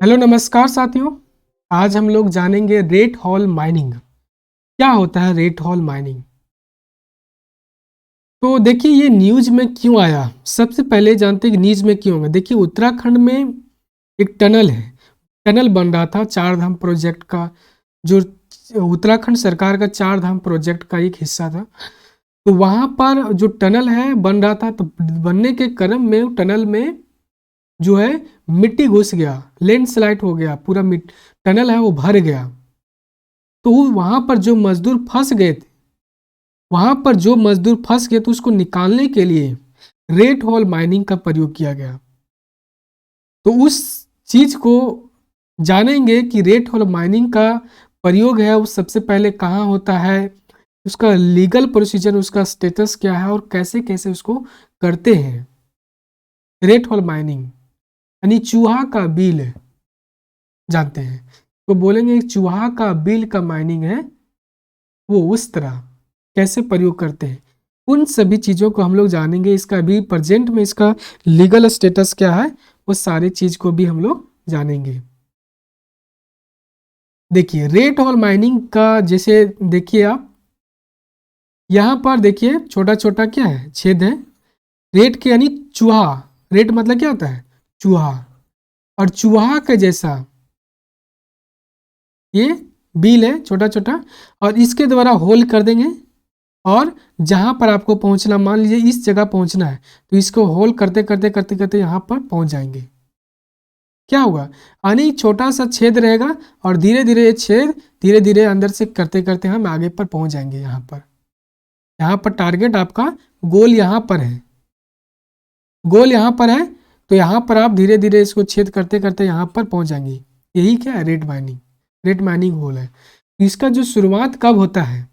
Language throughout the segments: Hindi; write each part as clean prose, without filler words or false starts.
हेलो नमस्कार साथियों। आज हम लोग जानेंगे रेट हॉल माइनिंग। क्या होता है रेट हॉल माइनिंग? तो देखिए ये न्यूज में क्यों आया। सबसे पहले जानते हैं कि न्यूज में क्यों होगा। देखिए उत्तराखंड में एक टनल है। टनल बन रहा था चार धाम प्रोजेक्ट का, जो उत्तराखंड सरकार का चार धाम प्रोजेक्ट का एक हिस्सा था। तो वहां पर जो टनल है बन रहा था, तो बनने के क्रम में टनल में जो है मिट्टी घुस गया, लैंडस्लाइड हो गया, पूरा टनल है वो भर गया। तो वहां पर जो मजदूर फंस गए थे, वहां पर जो मजदूर फंस गए तो उसको निकालने के लिए रेट हॉल माइनिंग का प्रयोग किया गया। तो उस चीज को जानेंगे कि रेट हॉल माइनिंग का प्रयोग है वो सबसे पहले कहाँ होता है, उसका लीगल प्रोसीजर, उसका स्टेटस क्या है और कैसे कैसे उसको करते हैं। रेट हॉल माइनिंग यानी चूहा का बिल जानते हैं, तो बोलेंगे चूहा का बिल का माइनिंग है वो उस तरह कैसे प्रयोग करते हैं। उन सभी चीज़ों को हम लोग जानेंगे। इसका अभी प्रेजेंट में इसका लीगल स्टेटस क्या है वो सारी चीज को भी हम लोग जानेंगे। देखिए रेट हॉल माइनिंग का जैसे देखिए आप यहाँ पर देखिए छोटा छोटा क्या है छेद है। रेट के यानी चूहा, रेट मतलब क्या होता है चूहा, और चूहा के जैसा ये बिल है छोटा छोटा, और इसके द्वारा होल कर देंगे। और जहां पर आपको पहुंचना, मान लीजिए इस जगह पहुंचना है, तो इसको होल करते करते करते करते यहां पर पहुंच जाएंगे। क्या होगा, यानी छोटा सा छेद रहेगा और धीरे धीरे ये छेद धीरे धीरे अंदर से करते करते हम आगे पर पहुंच जाएंगे। यहाँ पर टारगेट आपका गोल यहाँ पर है, गोल यहाँ पर है, तो यहाँ पर आप धीरे धीरे इसको छेद करते करते यहाँ पर पहुंच जाएंगे। यही क्या है rat mining, rat mining hole है। इसका जो शुरुआत कब होता है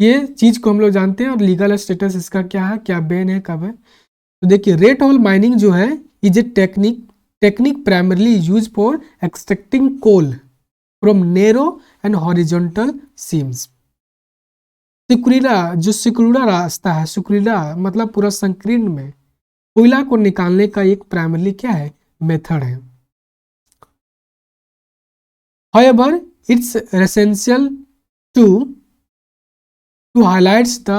ये चीज को हम लोग जानते हैं, और लीगल स्टेटस इसका क्या है, क्या बैन है, कब है। तो देखिए रेट हॉल माइनिंग जो है is a technique primarily use for extracting coal from narrow and horizontal seams. सिकुड़ीला, जो सिकुड़ा रास्ता है, सिकुड़ीला मतलब पूरा संकीर्ण में कोयला को निकालने का एक प्राइमरली क्या है मेथड है। However, it's essential to highlights the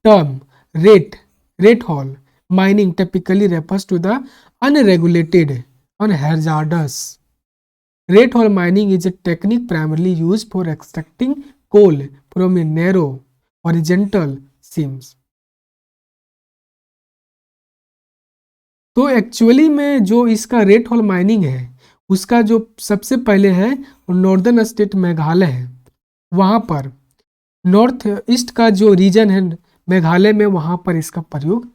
term rate hall mining typically refers to the unregulated and hazardous. Rate hall mining is a technique primarily used for extracting coal from a narrow horizontal seams. तो एक्चुअली में जो इसका रेट हॉल माइनिंग है उसका जो सबसे पहले है वो नॉर्दर्न स्टेट मेघालय है। वहाँ पर नॉर्थ ईस्ट का जो रीजन है मेघालय में, वहाँ पर इसका प्रयोग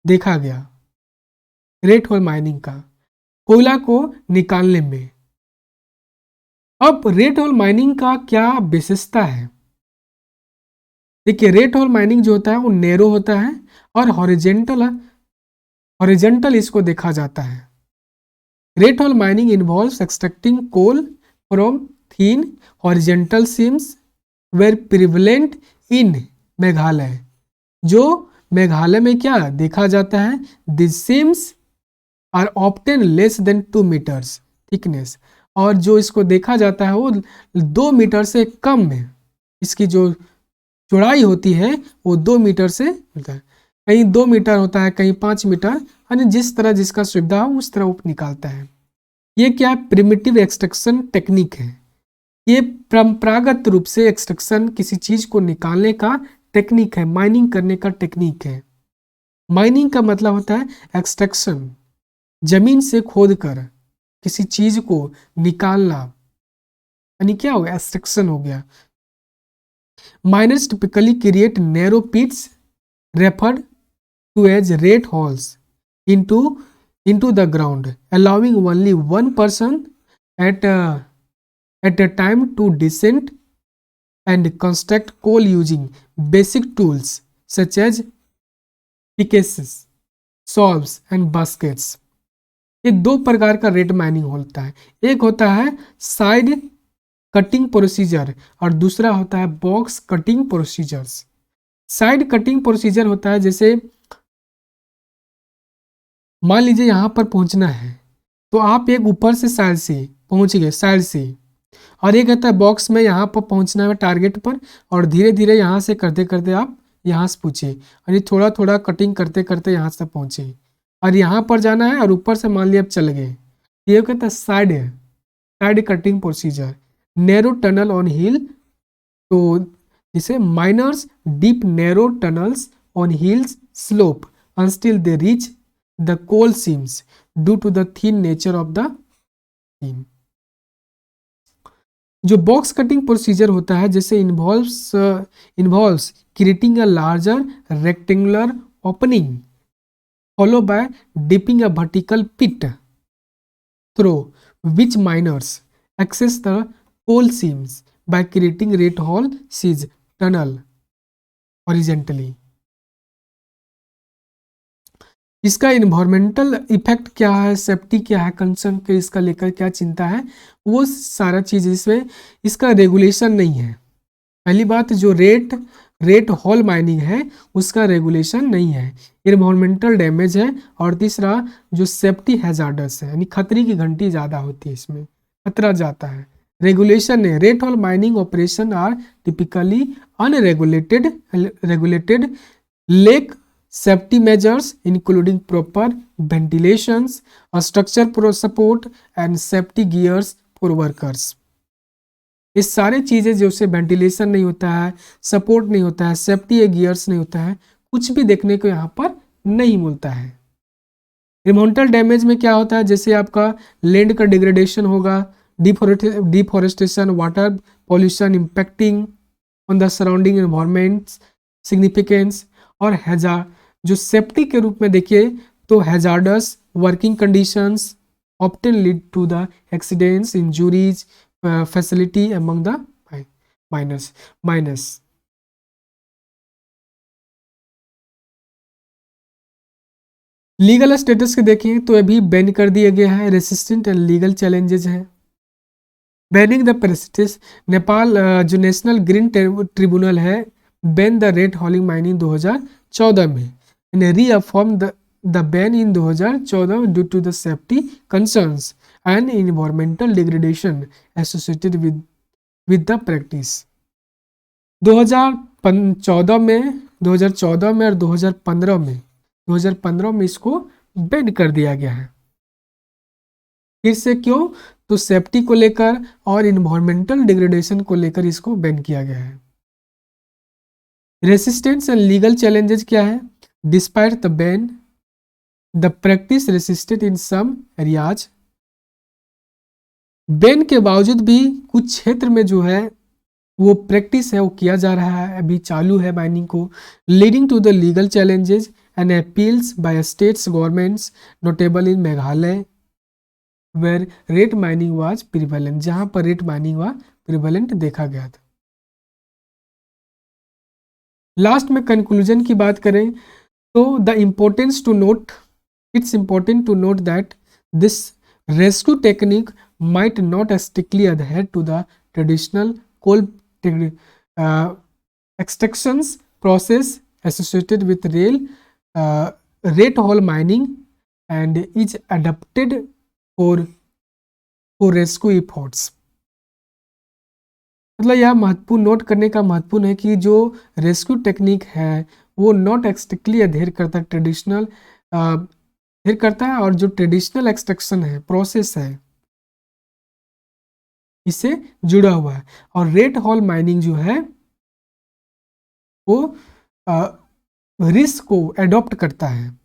देखा गया रेट हॉल माइनिंग का, कोयला को निकालने में। अब रेट हॉल माइनिंग का क्या विशेषता है। देखिए रेट हॉल माइनिंग जो होता है वो नैरो होता है और हॉरिजॉन्टल इसको देखा जाता है। Rat hole mining involves extracting coal from thin horizontal seams where prevalent in Meghalaya. जो मेघालय में क्या देखा जाता है, this seams are often less than 2 meters thickness, और जो इसको देखा जाता है वो 2 मीटर से कम है। इसकी जो चौड़ाई होती है वो 2 मीटर से मिलता है, कहीं 2 मीटर होता है, कहीं 5 मीटर, यानी जिस तरह जिसका सुविधा हो उस तरह वो निकालता है। ये क्या है प्रिमिटिव एक्सट्रैक्शन टेक्निक है। ये परंपरागत रूप से एक्सट्रैक्शन किसी चीज को निकालने का टेक्निक है, माइनिंग करने का टेक्निक है। माइनिंग का मतलब होता है एक्सट्रैक्शन, जमीन से खोद कर किसी चीज को निकालना, यानी क्या हो गया एक्सट्रैक्शन हो गया। Miners typically create narrow pits referred to as rat holes into the ground, allowing only one person at a time to descend and construct coal using basic tools such as pickaxes, saws and baskets. ये दो प्रकार का रेट माइनिंग होता है। एक होता है साइड कटिंग प्रोसीजर और दूसरा होता है box cutting procedures. Side cutting procedure होता है जैसे मान लीजिए यहाँ पर पहुँचना है, तो आप एक ऊपर से साइड से पहुंच गए, साइड से, और ये कहता है बॉक्स में यहाँ पर पहुंचना है टारगेट पर, और धीरे धीरे यहाँ से करते करते आप यहाँ से पूछे, और ये थोड़ा थोड़ा कटिंग करते करते यहाँ से पहुंचे, और यहाँ पर जाना है, और ऊपर से मान लिया आप चल गए। ये कहता है side cutting procedure. Narrow tunnel on hill, तो जिसे miners deep narrow tunnels on hills slope until they reach the coal seams due to the thin nature of the seam। जो बॉक्स कटिंग प्रोसीजर होता है जैसे involves creating a larger rectangular opening follow by dipping a vertical pit through which miners access the coal seams by creating rate hole siege tunnel horizontally। इसका इन्वायरमेंटल इफेक्ट क्या है, सेफ्टी क्या है, कंसर्न के इसका लेकर क्या चिंता है, वो सारा चीज़ इसमें, इसका रेगुलेशन नहीं है। पहली बात, जो रेट हॉल माइनिंग है उसका रेगुलेशन नहीं है, इन्वायरमेंटल डैमेज है, और तीसरा जो सेफ्टी हैजार्डस है, यानी खतरे की घंटी ज़्यादा होती है, इसमें खतरा जाता है। रेगुलेशन है, rat hole mining operation are typically unregulated lack safety measures including proper ventilations, a structure for support and safety gears for workers। ये सारे चीज़ें जो से वेंटिलेशन नहीं होता है, सपोर्ट नहीं होता है, सेफ्टी गियर्स नहीं होता है, कुछ भी देखने को यहाँ पर नहीं मिलता है। इन्वायरमेंटल डैमेज में क्या होता है, जैसे आपका लैंड का डिग्रेडेशन होगा, deforestation, water pollution impacting on the surrounding environment significance, और हैजार्ड जो सेफ्टी के रूप में देखिए तो hazardous working conditions often lead to the accidents injuries facility among the miners. Legal status के देखें तो अभी बैन कर दिया गया है, रेसिस्टेंट एंड लीगल चैलेंजेस हैं। बैनिंग द प्रैक्टिस, नेपाल जो नेशनल ग्रीन ट्रिब्यूनल है ban the rat hauling mining 2014 में, reaffirm the ban in 2014 due to the safety concerns and environmental degradation associated with the practice। 2014 में और 2015 में इसको बैन कर दिया गया है। फिर से क्यों, तो सेफ्टी को लेकर और इन्वायरमेंटल डिग्रेडेशन को लेकर इसको बैन किया गया है। रेसिस्टेंस एंड लीगल चैलेंजेस क्या है, Despite the ban, the practice resisted in some areas। Ban के बावजूद भी कुछ क्षेत्र में जो है वो प्रैक्टिस है वो किया जा रहा है, अभी चालू है माइनिंग को, leading to the legal challenges and appeals by states governments notable in Meghalaya where rat mining was prevalent, जहां पर रेट माइनिंग हुआ प्रिवेलेंट देखा गया था। लास्ट में कंक्लूजन की बात करें तो the importance to note, it's important to note that this rescue technique might not strictly adhere to the traditional coal extractions process associated with rate hole mining and is adapted for rescue efforts। मतलब यह महत्वपूर्ण नोट करने का महत्वपूर्ण है कि जो रेस्क्यू टेक्निक है वो नॉट स्ट्रिक्टली अधेर करता, ट्रेडिशनल अधेर करता है, और जो ट्रेडिशनल एक्सट्रैक्शन है प्रोसेस है इससे जुड़ा हुआ है, और रेट हॉल माइनिंग जो है वो रिस्क को एडॉप्ट करता है।